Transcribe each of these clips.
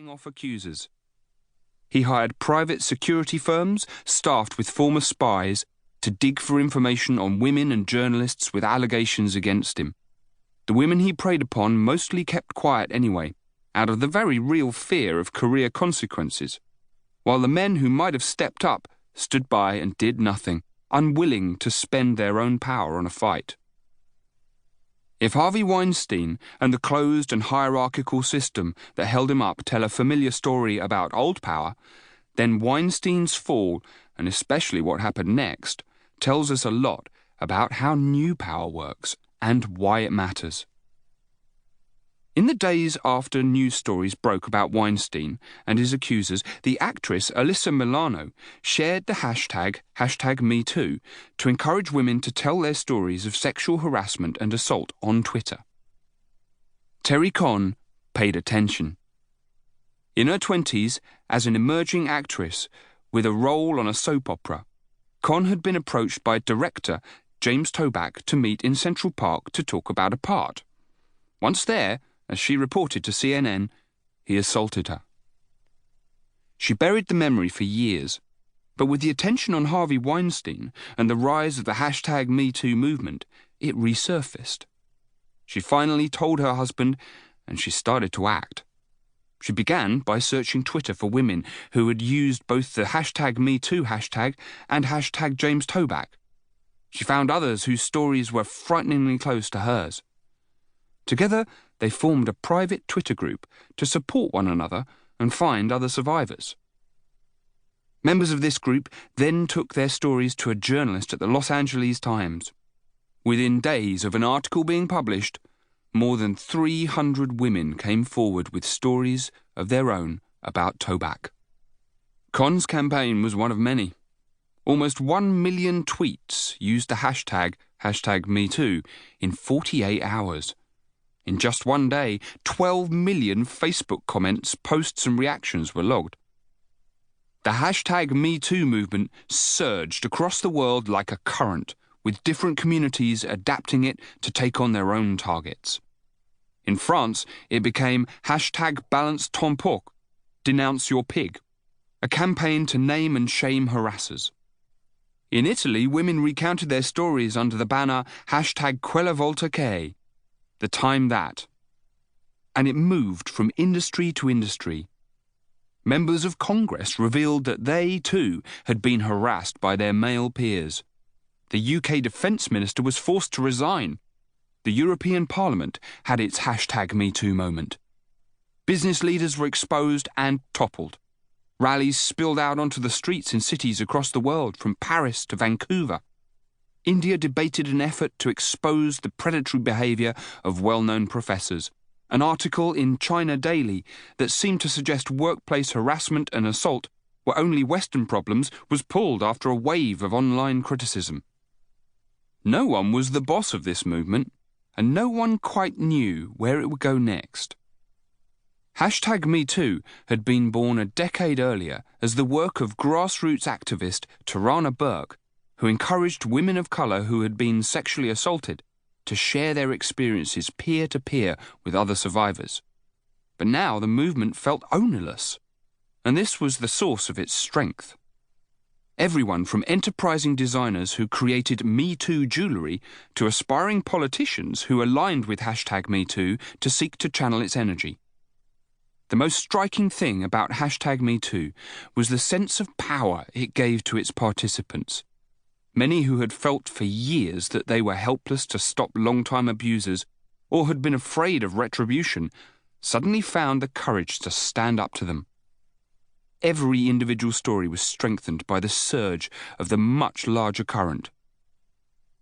fighting off accusers. He hired private security firms staffed with former spies to dig for information on women and journalists with allegations against him. The women he preyed upon mostly kept quiet anyway, out of the very real fear of career consequences, while the men who might have stepped up stood by and did nothing, unwilling to spend their own power on a fight. If Harvey Weinstein and the closed and hierarchical system that held him up tell a familiar story about old power, then Weinstein's fall, and especially what happened next, tells us a lot about how new power works and why it matters. In the days after news stories broke about Weinstein and his accusers, the actress Alyssa Milano shared the hashtag #MeToo to encourage women to tell their stories of sexual harassment and assault on Twitter. Terry Conn paid attention. In her 20s, as an emerging actress with a role on a soap opera, Conn had been approached by director James Toback to meet in Central Park to talk about a part. Once there, as she reported to CNN, he assaulted her. She buried the memory for years, but with the attention on Harvey Weinstein and the rise of the #MeToo movement, it resurfaced. She finally told her husband, and she started to act. She began by searching Twitter for women who had used both the #MeToo hashtag and #James Toback. She found others whose stories were frighteningly close to hers. Together, they formed a private Twitter group to support one another and find other survivors. Members of this group then took their stories to a journalist at the Los Angeles Times. Within days of an article being published, more than 300 women came forward with stories of their own about Toback. Conn's campaign was one of many. Almost 1 million tweets used the #MeToo in 48 hours. In just one day, 12 million Facebook comments, posts and reactions were logged. The #MeToo movement surged across the world like a current, with different communities adapting it to take on their own targets. In France, it became #Balance ton porc, denounce your pig, a campaign to name and shame harassers. In Italy, women recounted their stories under the banner #Quella volta che, the time that. And it moved from industry to industry. Members of Congress revealed that they, too, had been harassed by their male peers. The UK Defence Minister was forced to resign. The European Parliament had its #MeToo moment. Business leaders were exposed and toppled. Rallies spilled out onto the streets in cities across the world, from Paris to Vancouver. India debated an effort to expose the predatory behaviour of well-known professors. An article in China Daily that seemed to suggest workplace harassment and assault were only Western problems was pulled after a wave of online criticism. No one was the boss of this movement, and no one quite knew where it would go next. #MeToo had been born a decade earlier as the work of grassroots activist Tarana Burke, who encouraged women of colour who had been sexually assaulted to share their experiences peer-to-peer with other survivors. But now the movement felt ownerless, and this was the source of its strength. Everyone from enterprising designers who created Me Too jewellery to aspiring politicians who aligned with #MeToo to seek to channel its energy. The most striking thing about #MeToo was the sense of power it gave to its participants. Many who had felt for years that they were helpless to stop long-time abusers or had been afraid of retribution suddenly found the courage to stand up to them. Every individual story was strengthened by the surge of the much larger current.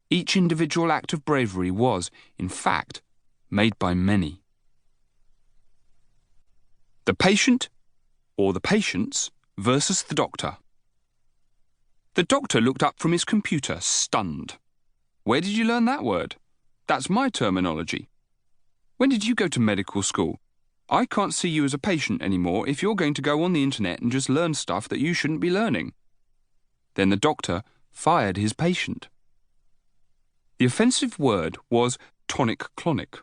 Each individual act of bravery was, in fact, made by many. The patient, or the patients, versus the doctor. The doctor looked up from his computer, stunned. Where did you learn that word? That's my terminology. When did you go to medical school? I can't see you as a patient anymore if you're going to go on the internet and just learn stuff that you shouldn't be learning. Then the doctor fired his patient. The offensive word was tonic-clonic.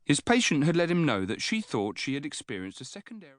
His patient had let him know that she thought she had experienced a secondary...